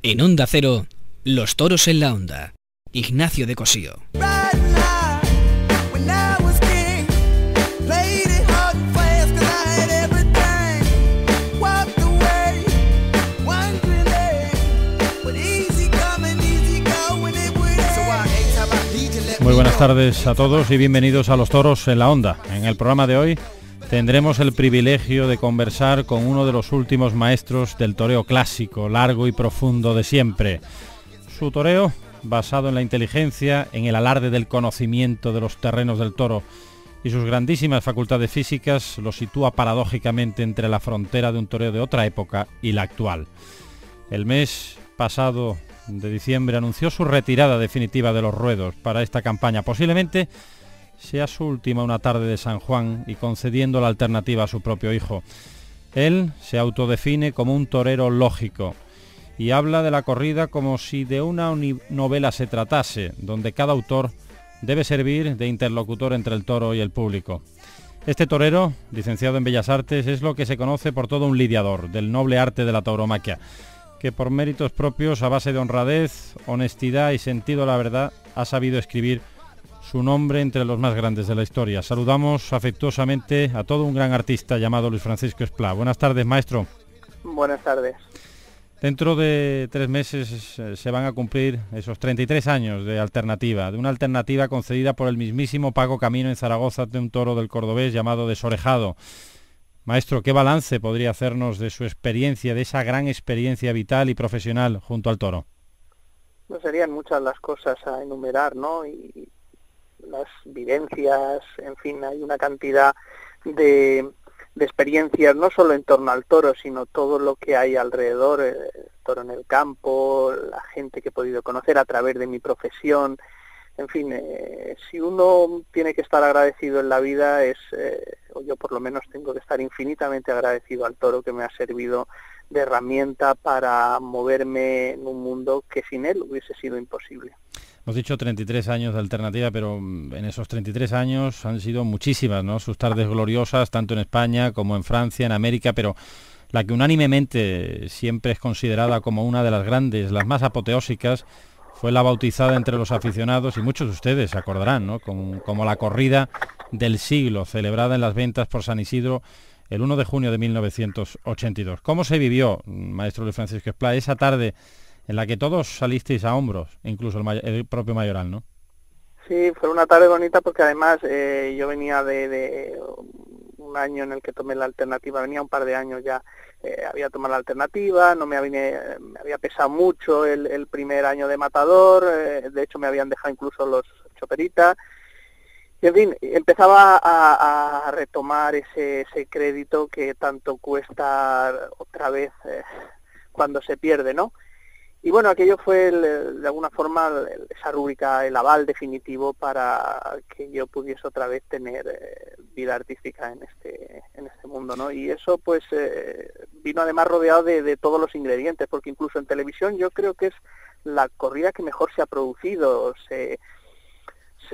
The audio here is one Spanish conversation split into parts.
En Onda Cero, Los Toros en la Onda. Ignacio de Cosío. Muy buenas tardes a todos y bienvenidos a Los Toros en la Onda. En el programa de hoy tendremos el privilegio de conversar con uno de los últimos maestros del toreo clásico, largo y profundo de siempre. Su toreo, basado en la inteligencia, en el alarde del conocimiento de los terrenos del toro y sus grandísimas facultades físicas, lo sitúa paradójicamente entre la frontera de un toreo de otra época y la actual. El mes pasado de diciembre anunció su retirada definitiva de los ruedos para esta campaña. Posiblemente sea su última una tarde de San Juan y concediendo la alternativa a su propio hijo. Él se autodefine como un torero lógico y habla de la corrida como si de una novela se tratase, donde cada autor debe servir de interlocutor entre el toro y el público. Este torero, licenciado en Bellas Artes, es lo que se conoce por todo un lidiador del noble arte de la tauromaquia, que por méritos propios, a base de honradez, honestidad y sentido de la verdad, ha sabido escribir su nombre entre los más grandes de la historia. Saludamos afectuosamente a todo un gran artista llamado Luis Francisco Esplá. Buenas tardes, maestro. Buenas tardes. Dentro de 3 meses se van a cumplir esos 33 años de alternativa, de una alternativa concedida por el mismísimo Paco Camino en Zaragoza de un toro del cordobés llamado Desorejado. Maestro, ¿qué balance podría hacernos de su experiencia, de esa gran experiencia vital y profesional junto al toro? No serían muchas las cosas a enumerar, ¿no? Y las vivencias, en fin, hay una cantidad de experiencias, no solo en torno al toro, sino todo lo que hay alrededor, el toro en el campo, la gente que he podido conocer a través de mi profesión. En fin, si uno tiene que estar agradecido en la vida o yo por lo menos tengo que estar infinitamente agradecido al toro, que me ha servido de herramienta para moverme en un mundo que sin él hubiese sido imposible. Hemos dicho 33 años de alternativa, pero en esos 33 años han sido muchísimas, ¿no? Sus tardes gloriosas, tanto en España como en Francia, en América, pero la que unánimemente siempre es considerada como una de las grandes, las más apoteósicas, fue la bautizada entre los aficionados, y muchos de ustedes se acordarán, ¿no?, como la corrida del siglo, celebrada en Las Ventas por San Isidro el 1 de junio de 1982. ¿Cómo se vivió, maestro Luis Francisco Esplá, esa tarde en la que todos salisteis a hombros, incluso el propio mayoral, ¿no? Sí, fue una tarde bonita porque además yo venía de un año en el que tomé la alternativa, venía un par de años ya, había tomado la alternativa, no me había pesado mucho el primer año de matador, de hecho me habían dejado incluso los choperitas, y en fin, empezaba a retomar ese crédito que tanto cuesta otra vez cuando se pierde, ¿no? Y bueno, aquello fue de alguna forma esa rúbrica, el aval definitivo para que yo pudiese otra vez tener vida artística en este mundo, ¿no? Y eso pues vino además rodeado de todos los ingredientes, porque incluso en televisión yo creo que es la corrida que mejor se ha producido, se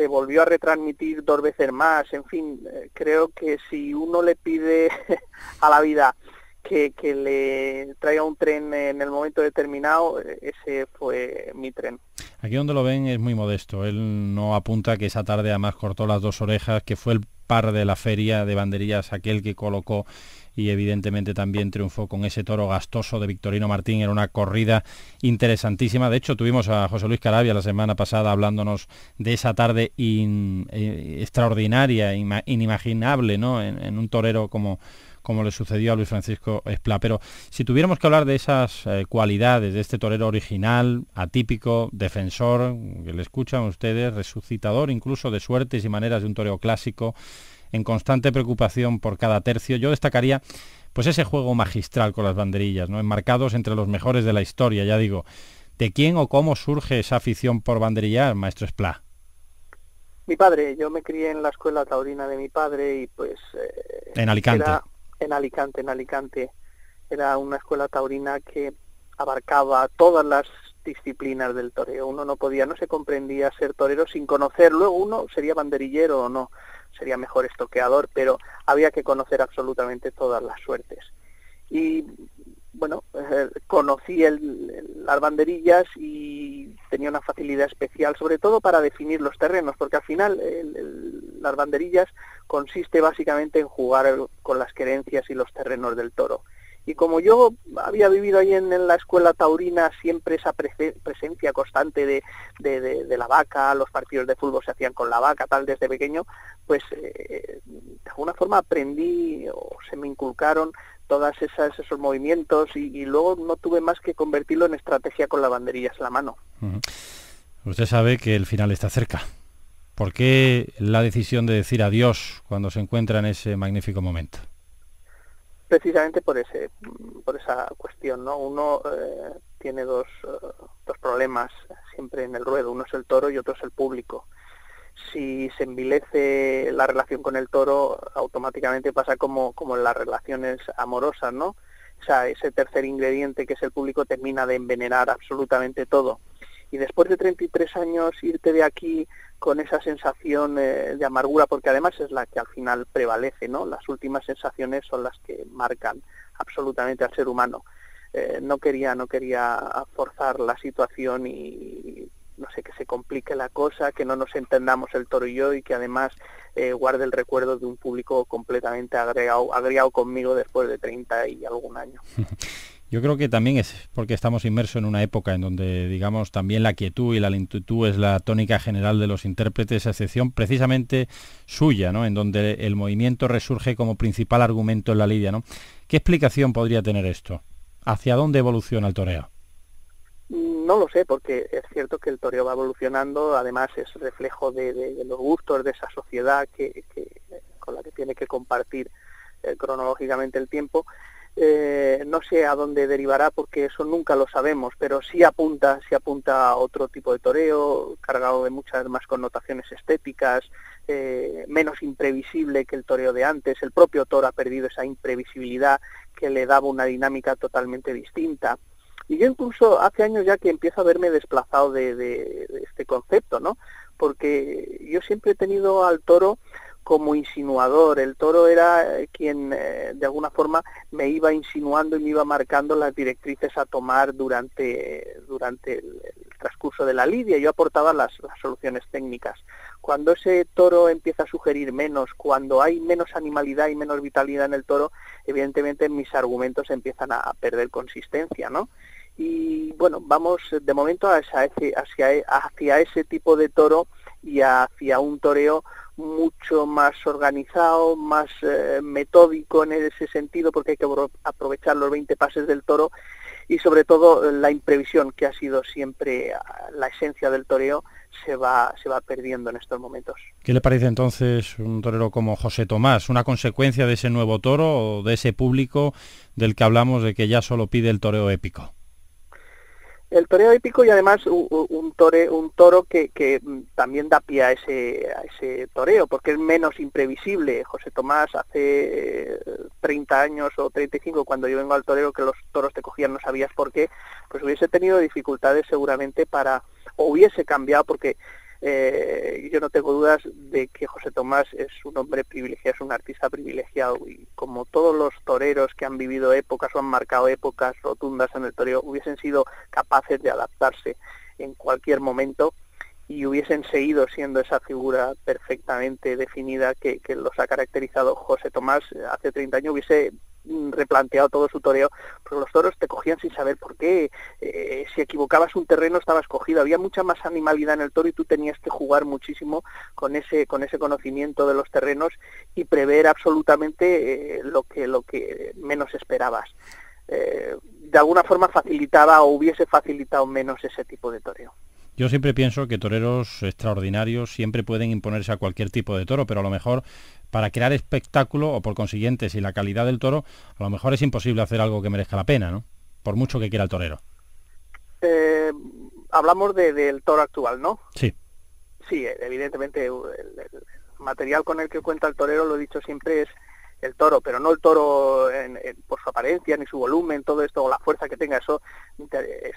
volvió a retransmitir 2 veces más, en fin, creo que si uno le pide a la vida que le traiga un tren en el momento determinado, ese fue mi tren. Aquí donde lo ven es muy modesto, él no apunta que esa tarde además cortó las 2 orejas, que fue el par de la feria de banderillas aquel que colocó y evidentemente también triunfó con ese toro gastoso de Victorino Martín. Era una corrida interesantísima. De hecho, tuvimos a José Luis Carabia la semana pasada hablándonos de esa tarde extraordinaria, inimaginable, ¿no?, en un torero como le sucedió a Luis Francisco Esplá. Pero si tuviéramos que hablar de esas cualidades de este torero original, atípico, defensor, que le escuchan ustedes, resucitador incluso de suertes y maneras de un torero clásico, en constante preocupación por cada tercio, yo destacaría pues ese juego magistral con las banderillas, ¿no?, enmarcados entre los mejores de la historia. Ya digo, ¿de quién o cómo surge esa afición por banderillar, maestro Esplá? Mi padre, yo me crié en la escuela taurina de mi padre y pues... en Alicante. En Alicante. Era una escuela taurina que abarcaba todas las disciplinas del toreo. Uno no se comprendía ser torero sin conocer. Luego uno sería banderillero o no, sería mejor estoqueador, pero había que conocer absolutamente todas las suertes. Y conocí las banderillas y tenía una facilidad especial, sobre todo para definir los terrenos, porque al final las banderillas consiste básicamente en jugar con las querencias y los terrenos del toro. Y como yo había vivido ahí en la escuela taurina, siempre esa presencia constante de la vaca, los partidos de fútbol se hacían con la vaca, tal, desde pequeño, pues de alguna forma aprendí o se me inculcaron todos esos movimientos y luego no tuve más que convertirlo en estrategia con las banderillas en la mano. Uh-huh. Usted sabe que el final está cerca. ¿Por qué la decisión de decir adiós cuando se encuentra en ese magnífico momento? Precisamente por esa cuestión, ¿no? Uno tiene dos problemas siempre en el ruedo, uno es el toro y otro es el público. Si se envilece la relación con el toro, automáticamente pasa como en las relaciones amorosas, ¿no? O sea, ese tercer ingrediente que es el público termina de envenenar absolutamente todo. Y después de 33 años irte de aquí con esa sensación de amargura, porque además es la que al final prevalece, ¿no? Las últimas sensaciones son las que marcan absolutamente al ser humano. No quería forzar la situación y no sé, que se complique la cosa, que no nos entendamos el toro y yo, y que además guarde el recuerdo de un público completamente agriado conmigo después de 30 y algún año. Yo creo que también es porque estamos inmersos en una época en donde, digamos, también la quietud y la lentitud es la tónica general de los intérpretes, a excepción precisamente suya, ¿no? En donde el movimiento resurge como principal argumento en la lidia, ¿no? ¿Qué explicación podría tener esto? ¿Hacia dónde evoluciona el toreo? No lo sé, porque es cierto que el toreo va evolucionando, además es reflejo de los gustos de esa sociedad con la que tiene que compartir cronológicamente el tiempo. No sé a dónde derivará porque eso nunca lo sabemos, pero sí apunta a otro tipo de toreo, cargado de muchas más connotaciones estéticas, menos imprevisible que el toreo de antes. El propio toro ha perdido esa imprevisibilidad que le daba una dinámica totalmente distinta. Y yo incluso hace años ya que empiezo a verme desplazado de este concepto, ¿no? Porque yo siempre he tenido al toro como insinuador. El toro era quien de alguna forma me iba insinuando y me iba marcando las directrices a tomar durante el transcurso de la lidia. Yo aportaba las soluciones técnicas. Cuando ese toro empieza a sugerir menos, cuando hay menos animalidad y menos vitalidad en el toro, evidentemente mis argumentos empiezan a perder consistencia, ¿no? Y bueno, vamos de momento hacia ese tipo de toro y hacia un toreo mucho más organizado, más metódico en ese sentido, porque hay que aprovechar los 20 pases del toro y sobre todo la imprevisión, que ha sido siempre la esencia del toreo, se va perdiendo en estos momentos. ¿Qué le parece entonces un torero como José Tomás? ¿Una consecuencia de ese nuevo toro o de ese público del que hablamos de que ya solo pide el toreo épico? El toreo épico y además un toro que también da pie a ese toreo, porque es menos imprevisible. José Tomás hace 30 años o 35, cuando yo vengo al toreo, que los toros te cogían, no sabías por qué, pues hubiese tenido dificultades seguramente o hubiese cambiado, porque yo no tengo dudas de que José Tomás es un hombre privilegiado, es un artista privilegiado, y como todos los toreros que han vivido épocas o han marcado épocas rotundas en el toreo, hubiesen sido capaces de adaptarse en cualquier momento y hubiesen seguido siendo esa figura perfectamente definida que los ha caracterizado. José Tomás hace 30 años hubiese replanteado todo su toreo, porque los toros te cogían sin saber por qué. Si equivocabas un terreno estabas cogido, había mucha más animalidad en el toro y tú tenías que jugar muchísimo con ese conocimiento de los terrenos y prever absolutamente lo que menos esperabas. De alguna forma facilitaba o hubiese facilitado menos ese tipo de toreo. Yo siempre pienso que toreros extraordinarios siempre pueden imponerse a cualquier tipo de toro, pero a lo mejor para crear espectáculo, o por consiguiente, si la calidad del toro, a lo mejor es imposible hacer algo que merezca la pena, ¿no? Por mucho que quiera el torero. Hablamos del toro actual, ¿no? Sí. Sí, evidentemente el material con el que cuenta el torero, lo he dicho siempre, es el toro, pero no el toro por su apariencia, ni su volumen, todo esto, o la fuerza que tenga. Eso es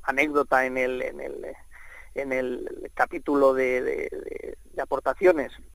anécdota en el capítulo de aportaciones.